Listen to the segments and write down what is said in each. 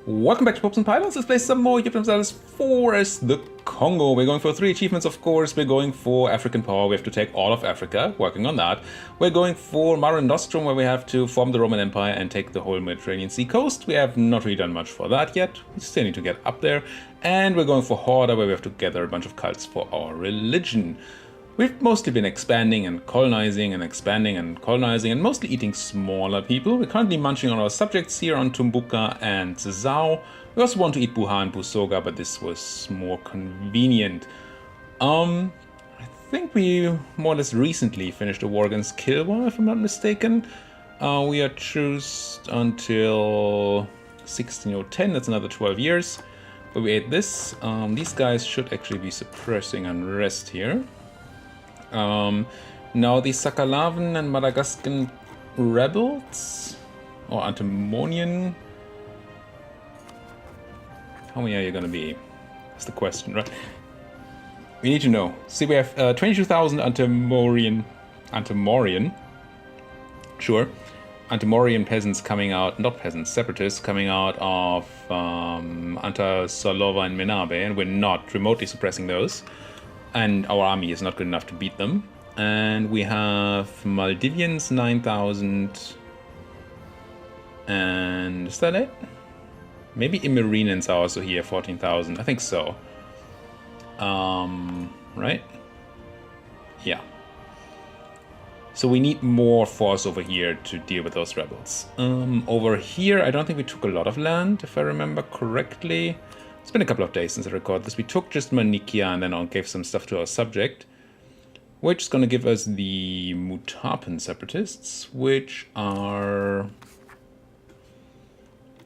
Welcome back to Popes and Pylons. Let's play some more Europa Universalis IV as the Congo. We're going for 3 achievements, of course. We're going for African power. We have to take all of Africa, working on that. We're going for Mare Nostrum, where we have to form the Roman Empire and take the whole Mediterranean Sea coast. We have not really done much for that yet. We still need to get up there. And we're going for Hoarder, where we have to gather a bunch of cults for our religion. We've mostly been expanding and colonizing and expanding and colonizing and mostly eating smaller people. We're currently munching on our subjects here on Tumbuka and Zhao. We also want to eat Buha and Busoga, but this was more convenient. I think we more or less recently finished a war against Kilwa, if I'm not mistaken. We are truced until 1610, that's another 12 years. But we ate this. These guys should actually be suppressing unrest here. Now the Sakalavan and Madagascan rebels, or Antimonian, how many are you gonna be? That's the question, right? We need to know. See, we have 22,000 Antimorian, sure, Antimorian peasants coming out, not peasants, separatists coming out of Antasolova and Menabe, and we're not remotely suppressing those. And our army is not good enough to beat them. And we have Maldivians, 9,000. And is that it? Maybe Imarinans are also here, 14,000. I think so. Right? Yeah. So we need more force over here to deal with those rebels. Over here, I don't think we took a lot of land, if I remember correctly. It's been a couple of days since I recorded this. We took just Manikia and then gave some stuff to our subject, which is going to give us the Mutapan separatists, which are...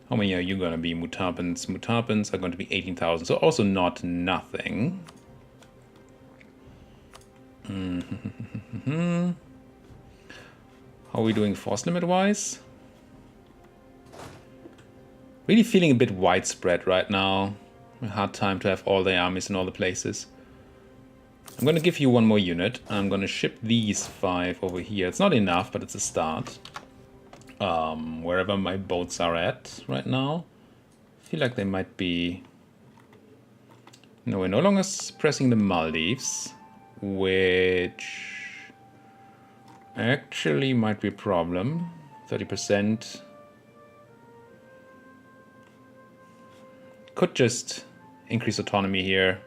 How many are you going to be, Mutapans? Mutapans are going to be 18,000, so also not nothing. How are we doing force limit-wise? Really feeling a bit widespread right now. A hard time to have all the armies in all the places. I'm going to give you one more unit. I'm going to ship these 5 over here. It's not enough, but it's a start. Wherever my boats are at right now. I feel like they might be... No, we're no longer pressing the Maldives, which actually might be a problem. 30%. Could just increase autonomy here.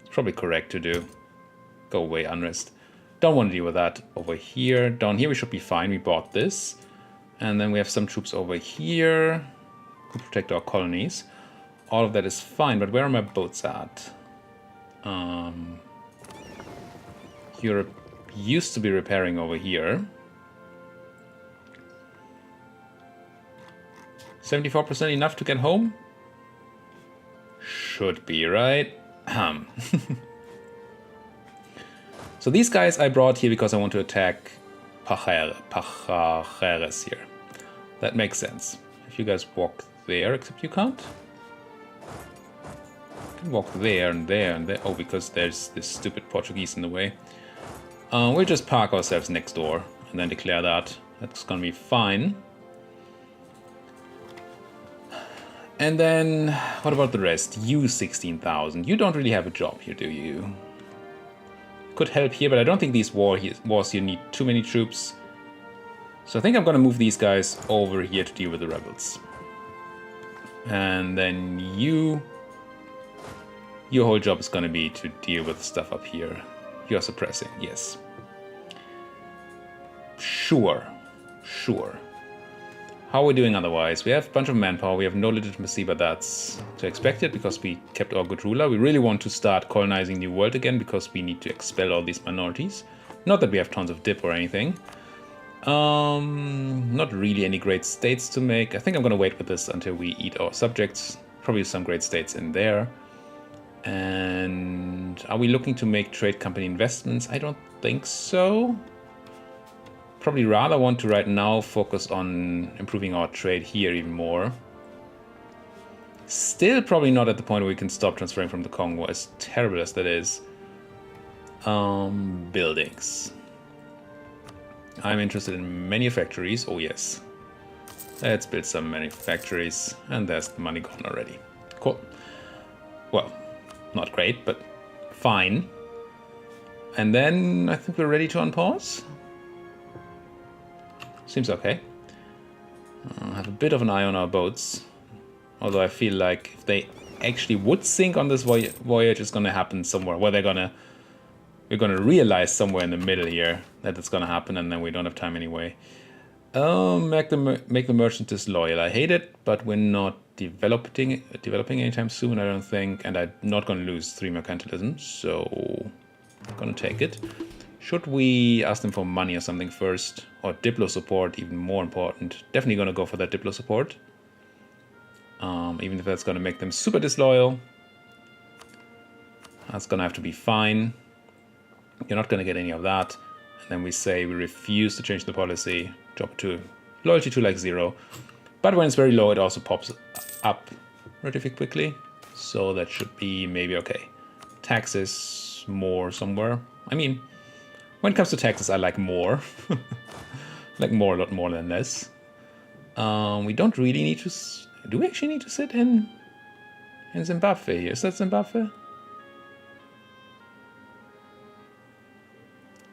It's probably correct to do. Go away, unrest. Don't want to deal with that over here. Down here we should be fine. We bought this. And then we have some troops over here to protect our colonies. All of that is fine, but where are my boats at? Europe used to be repairing over here. 74% enough to get home? Should be, right? So these guys I brought here because I want to attack Pajares here. That makes sense. If you guys walk there, except you can't. You can walk there and there and there. Oh, because there's this stupid Portuguese in the way. We'll just park ourselves next door and then declare that. That's gonna be fine. And then, what about the rest? You 16,000. You don't really have a job here, do you? Could help here, but I don't think these wars here need too many troops. So I think I'm going to move these guys over here to deal with the rebels. And then your whole job is going to be to deal with stuff up here. You're suppressing, yes. Sure. How are we doing otherwise? We have a bunch of manpower, we have no legitimacy, but that's to expect it because we kept our good ruler. We really want to start colonizing New World again because we need to expel all these minorities. Not that we have tons of dip or anything. Not really any great states to make. I think I'm going to wait with this until we eat our subjects. Probably some great states in there. And are we looking to make trade company investments? I don't think so. Probably rather want to right now focus on improving our trade here even more. Still probably not at the point where we can stop transferring from the Kongo, as terrible as that is. Buildings. I'm interested in manufactories. Oh yes. Let's build some manufactories, and there's the money gone already. Cool. Well, not great, but fine. And then I think we're ready to unpause. Seems okay. I have a bit of an eye on our boats. Although I feel like if they actually would sink on this voyage, it's gonna happen somewhere where we're gonna realize somewhere in the middle here that it's gonna happen, and then we don't have time anyway. Make the merchant disloyal. I hate it, but we're not developing anytime soon, I don't think, and I'm not gonna lose 3 mercantilism, so I'm gonna take it. Should we ask them for money or something first, or Diplo support? Even more important. Definitely gonna go for that Diplo support. Even if that's gonna make them super disloyal, that's gonna have to be fine. You're not gonna get any of that. And then we say we refuse to change the policy, drop it to loyalty to like 0. But when it's very low, it also pops up relatively quickly. So that should be maybe okay. Taxes, more somewhere. I mean, when it comes to taxes, I like more. Like more, a lot more than less. We don't really need to... Do we actually need to sit in Zimbabwe here? Is that Zimbabwe?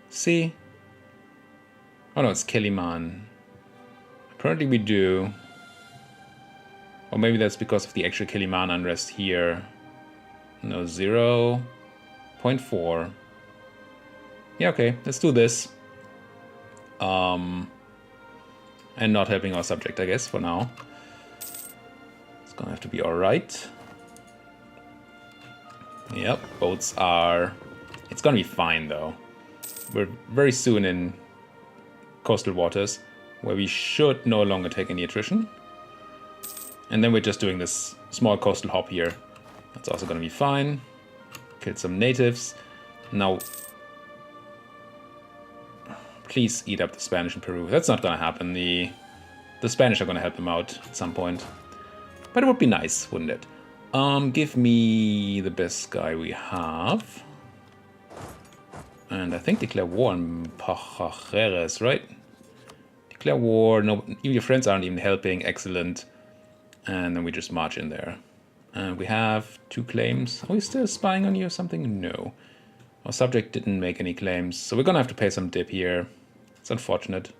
See? Oh no, it's Kiliman. Apparently we do. Or maybe that's because of the actual Kiliman unrest here. No, 0.4. Yeah, okay, let's do this. And not helping our subject, I guess, for now. It's gonna have to be alright. Yep, boats are... It's gonna be fine, though. We're very soon in coastal waters, where we should no longer take any attrition. And then we're just doing this small coastal hop here. That's also gonna be fine. Killed some natives. Now... Please eat up the Spanish in Peru. That's not gonna happen. The Spanish are gonna help them out at some point. But it would be nice, wouldn't it? Give me the best guy we have. And I think declare war on Pajares, right? Declare war. No, even your friends aren't even helping. Excellent. And then we just march in there. And we have 2 claims. Are we still spying on you or something? No. Our subject didn't make any claims. So we're gonna have to pay some dip here. It's unfortunate.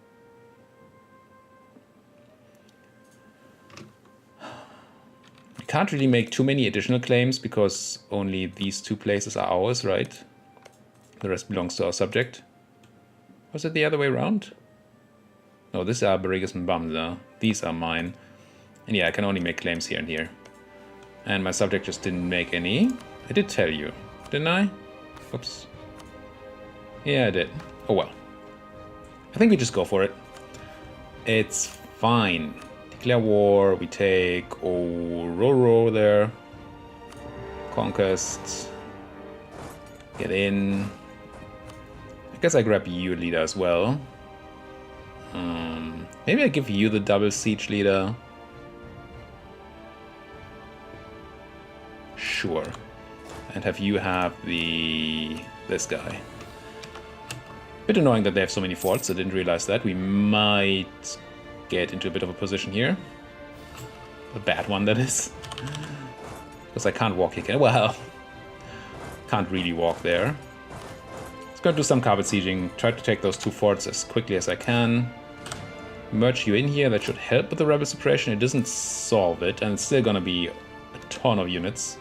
We can't really make too many additional claims because only these 2 places are ours, right? The rest belongs to our subject. Was it the other way around? No, this are Barrigas and Bamza. These are mine. And yeah, I can only make claims here and here. And my subject just didn't make any. I did tell you, didn't I? Oops. Yeah, I did. Oh well. I think we just go for it. It's fine. Declare war. We take Ororo there. Conquest. Get in. I guess I grab you leader as well. Maybe I give you the double siege leader. Sure. And have you have this guy. Bit annoying that they have so many forts. I didn't realize that. We might get into a bit of a position here. A bad one, that is. Because I can't walk here. Well, can't really walk there. Let's go do some carpet sieging. Try to take those 2 forts as quickly as I can. Merge you in here. That should help with the rebel suppression. It doesn't solve it, and it's still gonna be a ton of units.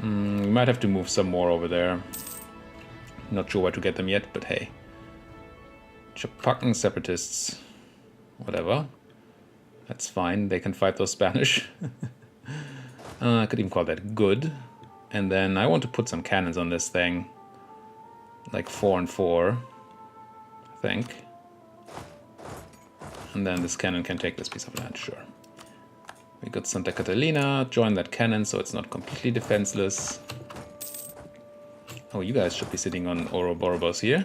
We might have to move some more over there. Not sure where to get them yet, but hey. Chapacan separatists. Whatever. That's fine. They can fight those Spanish. I could even call that good. And then I want to put some cannons on this thing. Like 4 and 4. I think. And then this cannon can take this piece of land, sure. We got Santa Catalina, join that cannon so it's not completely defenseless. Oh, you guys should be sitting on Ouroborobos here.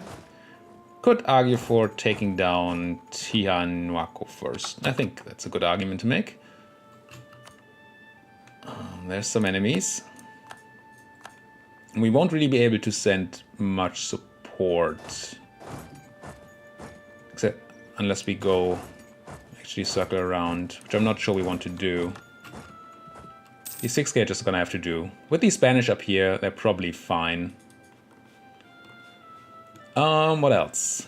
Could argue for taking down Tiahuanaco first. I think that's a good argument to make. There's some enemies. We won't really be able to send much support. Except unless we go... actually circle around, which I'm not sure we want to do. These 6 gauges are going to have to do. With these Spanish up here, they're probably fine. What else?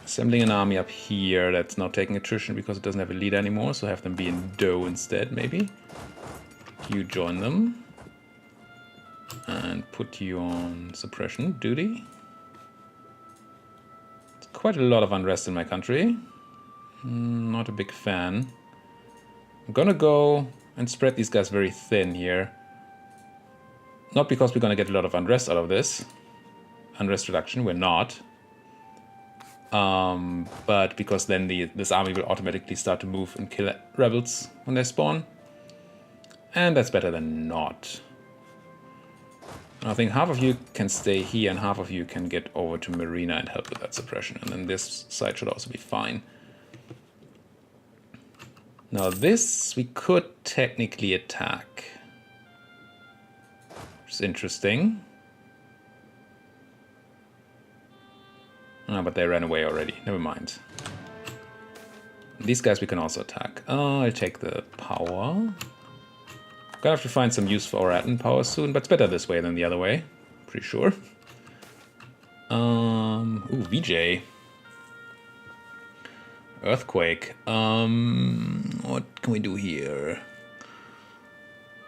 Assembling an army up here that's not taking attrition because it doesn't have a leader anymore, so have them be in dough instead, maybe. You join them. And put you on suppression duty. It's quite a lot of unrest in my country. Not a big fan. I'm gonna go and spread these guys very thin here. Not because we're gonna get a lot of unrest out of this. Unrest reduction, we're not. But because then this army will automatically start to move and kill rebels when they spawn. And that's better than not. I think half of you can stay here and half of you can get over to Marina and help with that suppression. And then this side should also be fine. Now this we could technically attack. Which is interesting. Oh, but they ran away already. Never mind. These guys we can also attack. I'll take the power. Gonna have to find some use for our admin power soon, but it's better this way than the other way. Pretty sure. Ooh, VJ. Earthquake. What can we do here?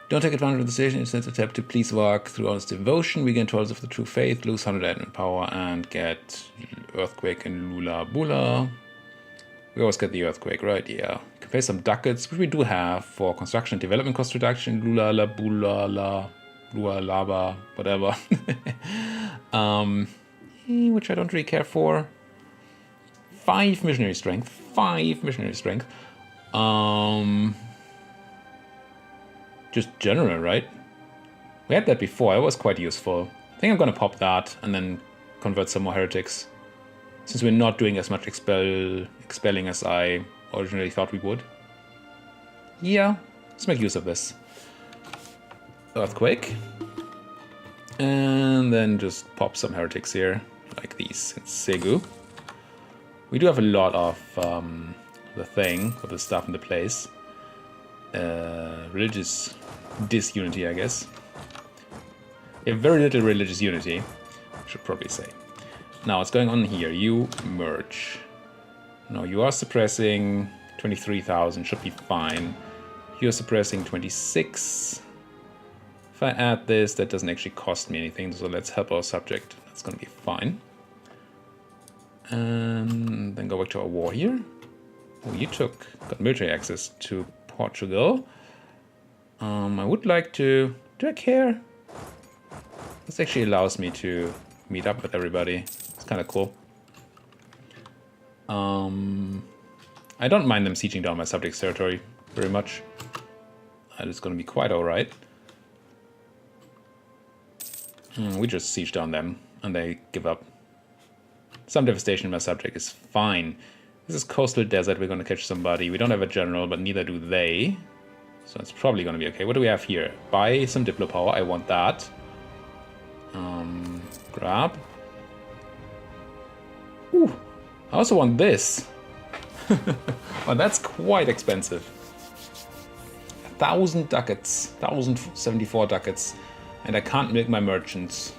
Don't take advantage of the station. Instead, attempt to please walk through honest devotion. We gain 12 of the true faith, lose 100 admin power, and get Earthquake and Lula Bula. We always get the Earthquake, right? Yeah. Can pay some ducats, which we do have for construction and development cost reduction. Lula La Bula La Lua Laba, whatever. Which I don't really care for. 5 missionary strength. 5 missionary strength. Just general, right? We had that before. It was quite useful. I think I'm gonna pop that and then convert some more heretics. Since we're not doing as much expelling as I originally thought we would. Yeah, let's make use of this. Earthquake. And then just pop some heretics here, like these in Segu. We do have a lot of the thing, with the stuff in the place. Religious disunity, I guess. We have very little religious unity, I should probably say. Now, what's going on here? You merge. No, you are suppressing 23,000, should be fine. You're suppressing 26. If I add this, that doesn't actually cost me anything, so let's help our subject. That's gonna be fine. And then go back to our war here. Oh, you got military access to Portugal. I would like to... Do I care? This actually allows me to meet up with everybody. It's kind of cool. I don't mind them sieging down my subject's territory very much. That is going to be quite alright. We just siege down them and they give up. Some devastation in my subject is fine. This is coastal desert. We're going to catch somebody. We don't have a general, but neither do they. So it's probably going to be okay. What do we have here? Buy some Diplo power. I want that. Grab. Ooh, I also want this. Well, that's quite expensive. 1,000 ducats. 1,074 ducats. And I can't milk my merchants.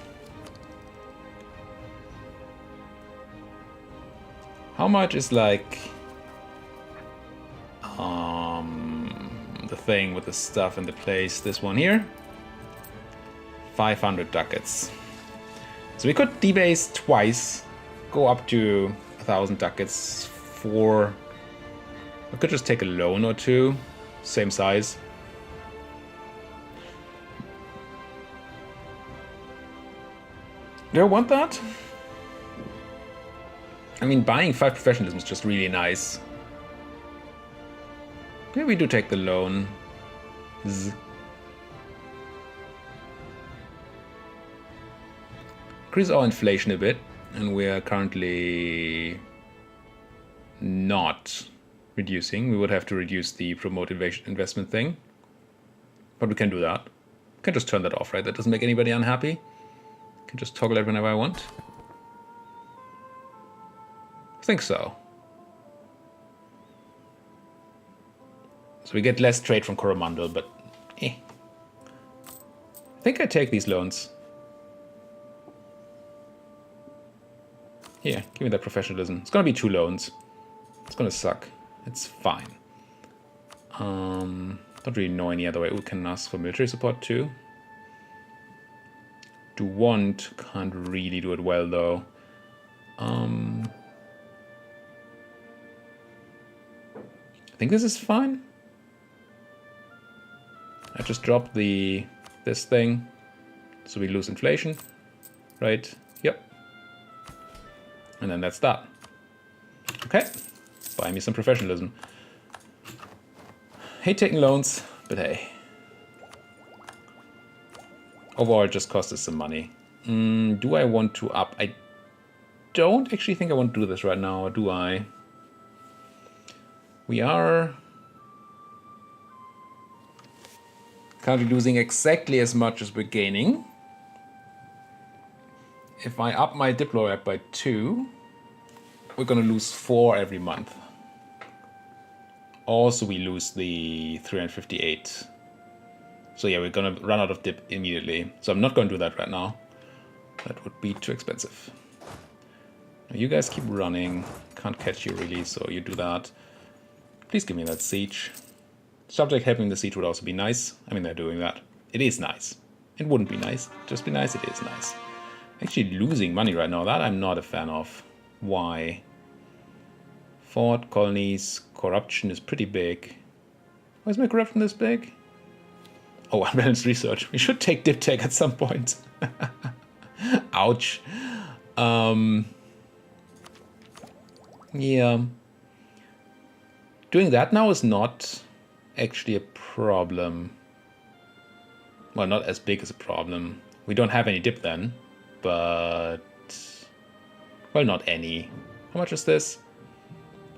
How much is like the thing with the stuff in the place? This one here, 500 ducats. So we could debase twice, go up to 1,000 ducats for. I could just take a loan or two, same size. Do I want that? I mean, buying 5 professionalism is just really nice. Maybe we do take the loan. Increase our inflation a bit, and we are currently not reducing. We would have to reduce the promote investment thing, but we can do that. We can just turn that off, right? That doesn't make anybody unhappy. I can just toggle it whenever I want. I think so. So we get less trade from Coromandel, but I think I take these loans. Here, give me that professionalism. It's gonna be 2 loans. It's gonna suck. It's fine. Don't really know any other way. We can ask for military support too. Do want, can't really do it well though. I think this is fine. I just dropped this thing, so we lose inflation, right? Yep. And then that's that. Okay, buy me some professionalism. Hate taking loans, but hey. Overall, it just cost us some money. Do I want to up? I don't actually think I want to do this right now, do I? We are currently losing exactly as much as we're gaining. If I up my Diplo by 2, we're gonna lose 4 every month. Also, we lose the 358. So yeah, we're gonna run out of dip immediately. So I'm not gonna do that right now. That would be too expensive. Now you guys keep running. Can't catch you really, so you do that. Please give me that siege. Subject helping the siege would also be nice. I mean, they're doing that. It is nice. It wouldn't be nice. Just be nice, it is nice. Actually losing money right now, that I'm not a fan of. Why? Fort, colonies, corruption is pretty big. Why is my corruption this big? Oh, unbalanced research. We should take DipTech at some point. Ouch. Yeah. Doing that now is not actually a problem. Well, not as big as a problem. We don't have any dip then, but... Well, not any. How much is this?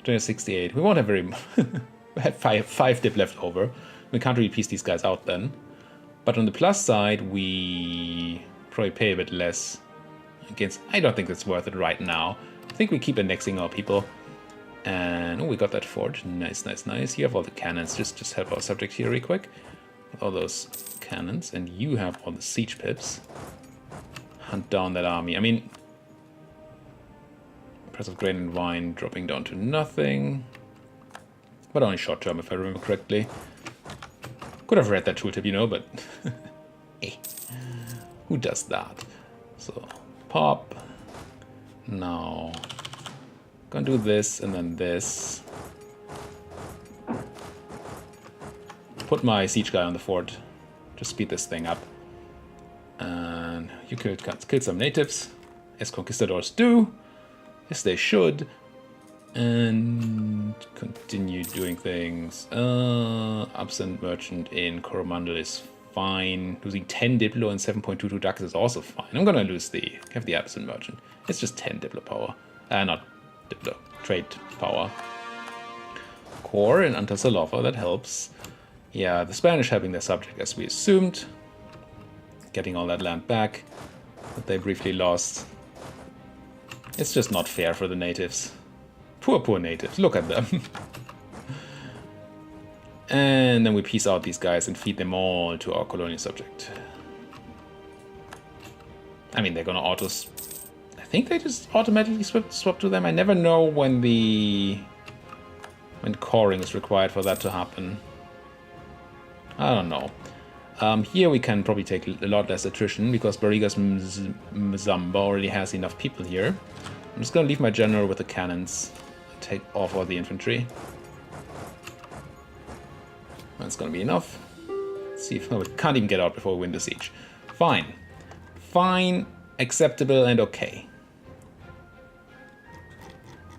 268. We won't have very... We have five dip left over. We can't really piece these guys out then. But on the plus side, we probably pay a bit less against... I don't think it's worth it right now. I think we keep annexing our people. And oh, we got that fort. Nice, nice, nice. You have all the cannons. Just help our subject here real quick. With all those cannons. And you have all the siege pips. Hunt down that army. I mean... Price of grain and wine dropping down to nothing. But only short term, if I remember correctly. Could have read that tooltip, you know, but... Hey. Who does that? So, pop. Now... Gonna do this and then this. Put my siege guy on the fort. Just speed this thing up. And you kill some natives, as conquistadors do. Yes, they should. And continue doing things. Absent merchant in Coromandel is fine. Losing 10 Diplo and 7.22 Dux is also fine. I'm gonna have the absent merchant. It's just 10 Diplo power. Not Diplo, trade power. Core in Antasalova, that helps. Yeah, the Spanish helping their subject as we assumed. Getting all that land back that they briefly lost. It's just not fair for the natives. Poor, poor natives. Look at them. And then we piece out these guys and feed them all to our colonial subject. I mean, they're gonna I think they just automatically swap to them. I never know when coring is required for that to happen. I don't know. Here we can probably take a lot less attrition because Barrigas Mzamba already has enough people here. I'm just gonna leave my general with the cannons. Take off all the infantry. That's gonna be enough. Let's see if we can't even get out before we win the siege. Fine. Fine, acceptable, and okay.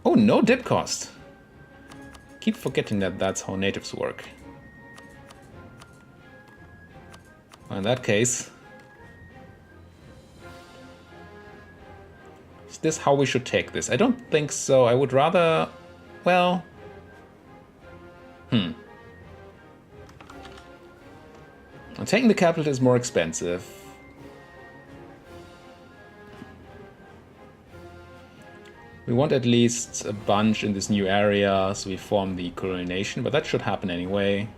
Oh, no dip cost. Keep forgetting that that's how natives work. Well, in that case, is this how we should take this? I don't think so. I would rather, well, taking the capital is more expensive. We We want at least a bunch in this new area, so we form the colonial nation, but that should happen anyway.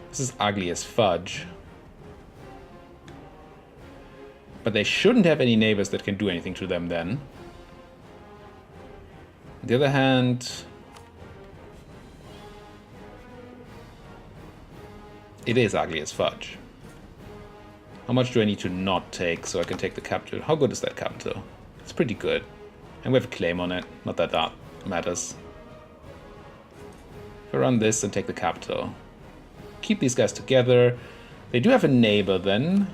This is ugly as fudge. But they shouldn't have any neighbors that can do anything to them then. On the other hand, it is ugly as fudge. How much do I need to not take so I can take the capital? How good is that capital? It's pretty good. And we have a claim on it. Not that that matters. If I run this and take the capital. Keep these guys together. They do have a neighbor then.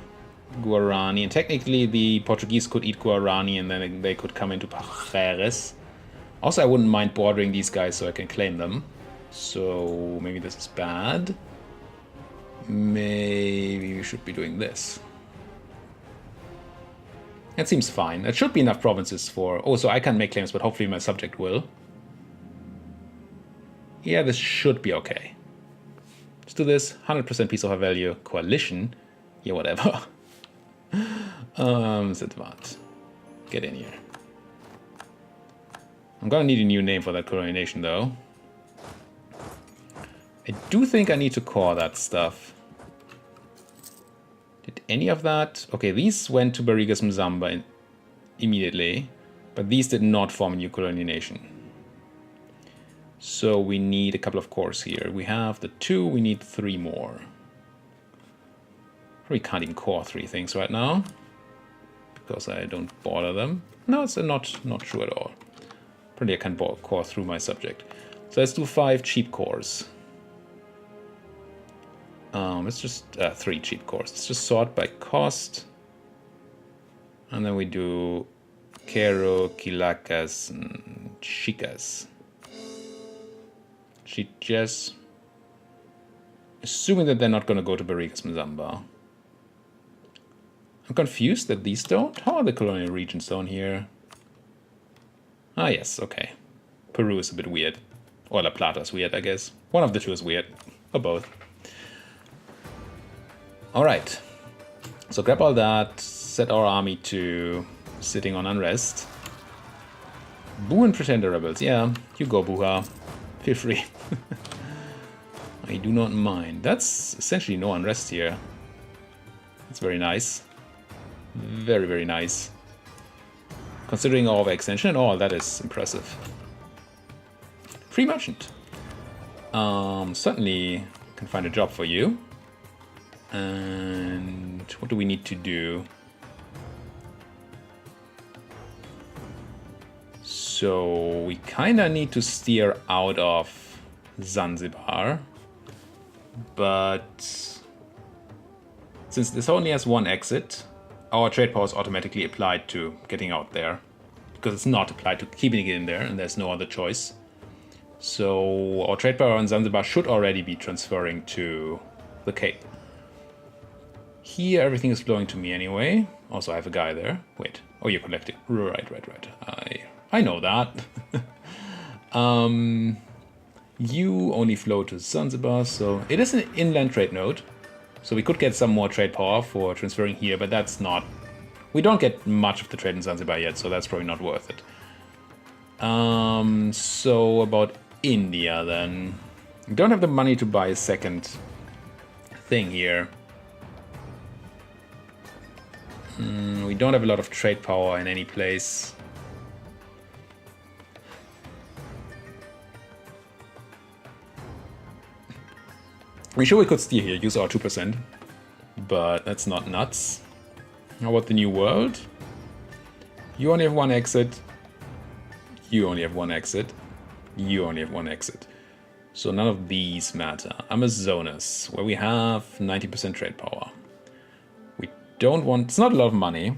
Guarani. And technically the Portuguese could eat Guarani and then they could come into Pajeres. Also, I wouldn't mind bordering these guys so I can claim them. So maybe this is bad. Maybe we should be doing this. That seems fine. That should be enough provinces for... Oh, so I can't make claims, but hopefully my subject will. Yeah, this should be okay. Let's do this. 100% piece of our value. Coalition. Yeah, whatever. Zedvat. Get in here. I'm gonna need a new name for that colonial nation, though. I do think I need to core that stuff. Did any of that? Okay, these went to Barigas Mzamba immediately, but these did not form a new colonial nation. So we need a couple of cores here. We have the 2, we need 3 more. We can't even core 3 things right now, because I don't bother them. No, it's not true at all. Probably I can core through my subject. So let's do 5 cheap cores. Let's just 3 cheap cores. Let's just sort by cost, and then we do Quero, Quilacas, and Chicas. Chiches. Assuming that they're not going to go to Barigas Mzamba. I'm confused that these don't. How are the colonial regions down here? Ah, yes, okay. Peru is a bit weird. Or La Plata is weird, I guess. One of the 2 is weird. Or both. Alright. So grab all that. Set our army to sitting on unrest. Boo and Pretender Rebels. Yeah, you go, Buha. Feel free. I do not mind. That's essentially no unrest here. That's very nice. Very, very nice. Considering all the extension and all, that is impressive. Free merchant. Certainly can find a job for you. And what do we need to do? So we kind of need to steer out of Zanzibar. But since this only has 1 exit, our trade power is automatically applied to getting out there. Because it's not applied to keeping it in there, and there's no other choice. So our trade power in Zanzibar should already be transferring to the Cape. Here everything is flowing to me anyway. Also I have a guy there. Wait. Oh, you're collecting. Right. I know that. You only flow to Zanzibar, so it is an inland trade node. So we could get some more trade power for transferring here, but that's not... We don't get much of the trade in Zanzibar yet, so that's probably not worth it. So about India then. We don't have the money to buy a second thing here. We don't have a lot of trade power in any place. We're sure we could steer here, use our 2%, but that's not nuts. How about the New World? You only have 1 exit. You only have 1 exit. You only have 1 exit. So none of these matter. Amazonas, where we have 90% trade power. We don't want... It's not a lot of money.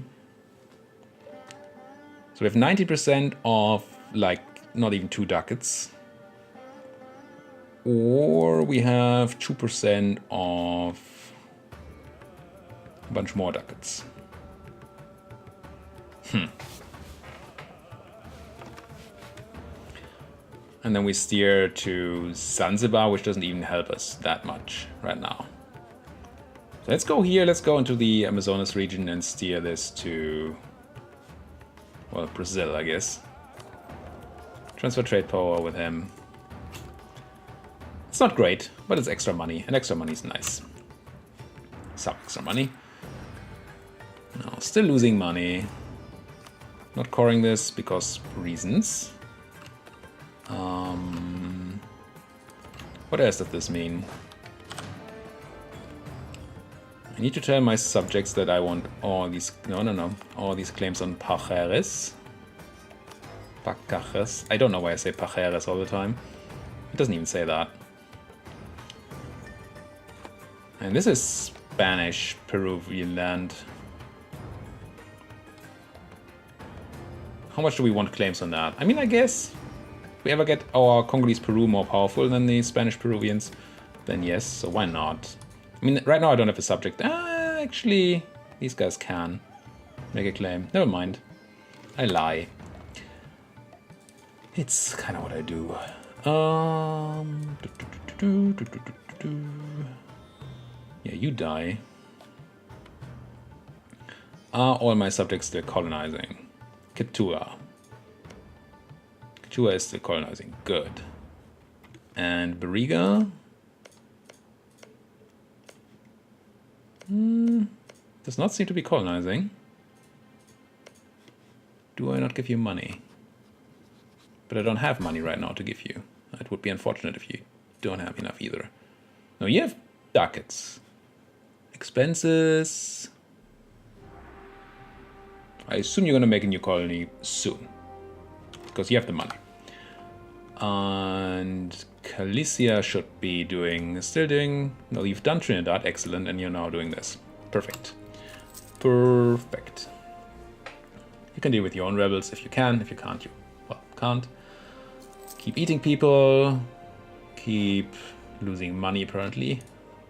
So we have 90% of, like, not even 2 ducats. Or we have 2% of a bunch more ducats. And then we steer to Zanzibar, which doesn't even help us that much right now. So let's go here, let's go into the Amazonas region and steer this to Well, Brazil, I guess. Transfer trade power with him. It's not great, but it's extra money, and extra money is nice. Some extra money. No, still losing money. Not coring this because reasons. What else does this mean? I need to tell my subjects that I want all these... No. All these claims on Pajeres. Pacajes. I don't know why I say Pajeres all the time. It doesn't even say that. And this is Spanish Peruvian land. How much do we want claims on that? I mean, I guess if we ever get our Congolese Peru more powerful than the Spanish Peruvians, then yes, so why not? I mean, right now I don't have a subject. Actually, these guys can make a claim. Never mind. I lie. It's kind of what I do. Yeah, you die. Are all my subjects still colonizing? Ketua. Ketua is still colonizing. Good. And Bariga? Does not seem to be colonizing. Do I not give you money? But I don't have money right now to give you. It would be unfortunate if you don't have enough either. No, you have ducats. Expenses. I assume you're going to make a new colony soon. Because you have the money. And Galicia should be doing... Still doing... No, you've done Trinidad. Excellent. And you're now doing this. Perfect. Perfect. You can deal with your own rebels if you can. If you can't, you... Well, can't. Keep eating people. Keep losing money, apparently.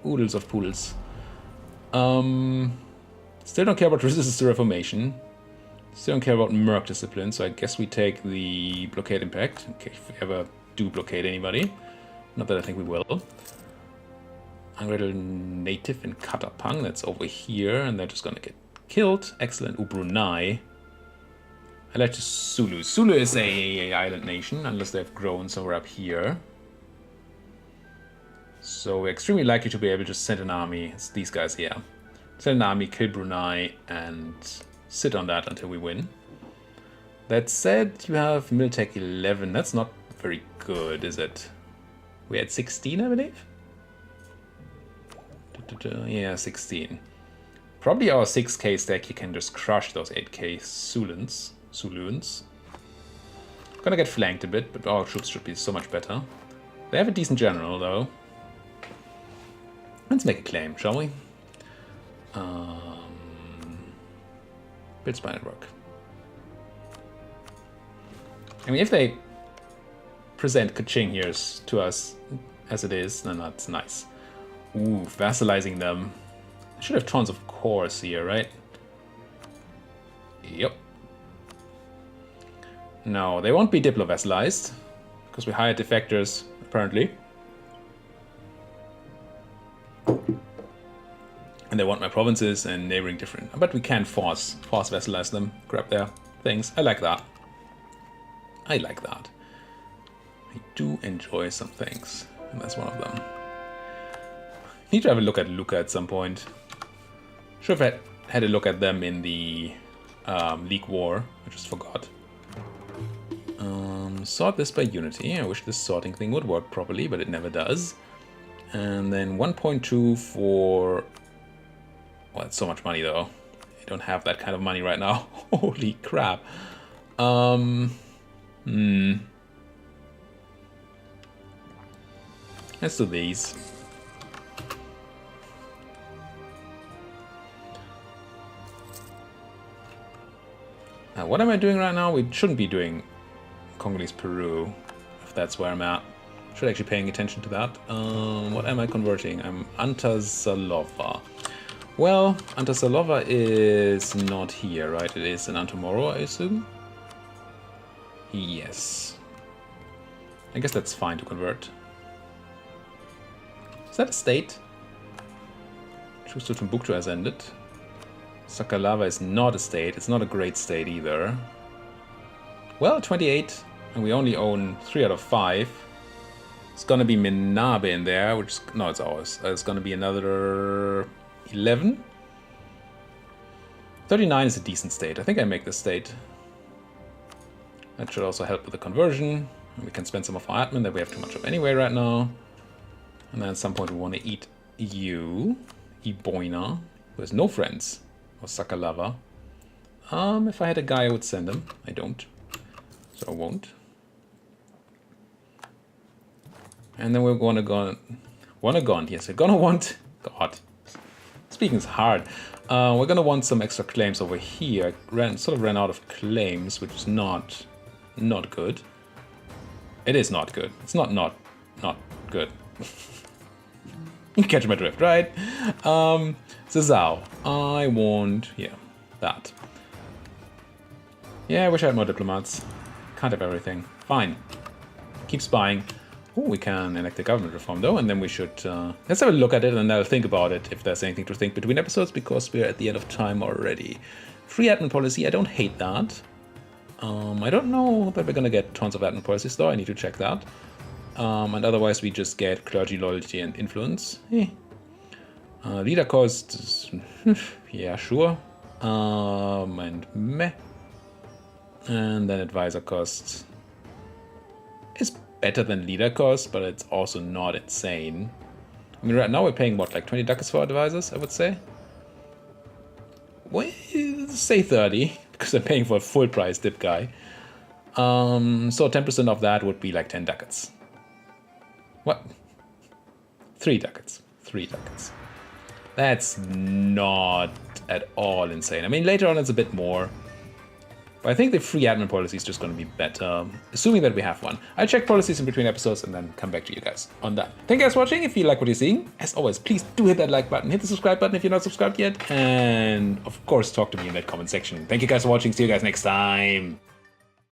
Oodles of poodles. Still don't care about resistance to reformation. Still don't care about Merc discipline, so I guess we take the blockade impact, in case we ever do blockade anybody. Not that I think we will. Anglo native in Katapang, that's over here, and they're just gonna get killed. Excellent. Brunei. I like to Sulu. Sulu is a island nation, unless they've grown somewhere up here. So we're extremely likely to be able to send an army. It's these guys here. Send an army, kill Brunei, and sit on that until we win. That said, you have Miltech 11. That's not very good, is it? We had 16, I believe? Yeah, 16. Probably our 6k stack, you can just crush those 8k Suluns. Gonna get flanked a bit, but our troops should be so much better. They have a decent general, though. Let's make a claim, shall we? Build spy network. I mean, if they present Kaching here to us as it is, then that's nice. Ooh, vassalizing them. I should have tons of cores here, right? Yep. No, they won't be diplo-vassalized, because we hired defectors, apparently. And they want my provinces and neighboring different. But we can force vassalize them, grab their things. I like that. I like that. I do enjoy some things, and that's one of them. Need to have a look at Lucca at some point. Should have had a look at them in the League War. I just forgot. Sort this by unity. I wish this sorting thing would work properly, but it never does. And then 1.2 for... Well, it's so much money, though. I don't have that kind of money right now. Holy crap. Let's do these. Now, what am I doing right now? We shouldn't be doing Congolese Peru, if that's where I'm at. Should actually paying attention to that. What am I converting? I'm Antazalova. Well, Antazalova is not here, right? It is in Antomoro, I assume? Yes. I guess that's fine to convert. Is that a state? Choose to Timbuktu has ended. Sakalava is not a state. It's not a great state either. Well, 28, and we only own 3 out of 5. It's gonna be Minabe in there, which, no, it's ours. It's gonna be another 11. 39 is a decent state. I think I make this state. That should also help with the conversion. We can spend some of our admin that we have too much of anyway right now. And then at some point we want to eat you, Eboina, who has no friends, or Sakalava. If I had a guy, I would send him. I don't, so I won't. And then we're gonna go, yes, we're gonna want, God, speaking is hard. We're gonna want some extra claims over here. I sort of ran out of claims, which is not good. It is not good. It's not good. You catch my drift, right? Zhao. I want, yeah, that. Yeah, I wish I had more diplomats. Can't have everything. Fine. Keep spying. Oh, we can enact a government reform though, and then we should let's have a look at it and I'll think about it if there's anything to think between episodes, because we're at the end of time already. Free admin policy, I don't hate that. I don't know that we're gonna get tons of admin policies though, I need to check that. And otherwise we just get clergy loyalty and influence. Leader cost, yeah, sure. And meh. And then advisor cost is better than leader cost, but it's also not insane. I mean, right now we're paying what, like 20 ducats for advisors, I would say? Well, say 30, because I'm paying for a full price dip guy. So 10% of that would be like 10 ducats. What? 3 ducats. 3 ducats. That's not at all insane. I mean, later on it's a bit more. But I think the free admin policy is just going to be better, assuming that we have one. I'll check policies in between episodes and then come back to you guys on that. Thank you guys for watching. If you like what you're seeing, as always, please do hit that like button, hit the subscribe button if you're not subscribed yet, and of course talk to me in that comment section. Thank you guys for watching. See you guys next time.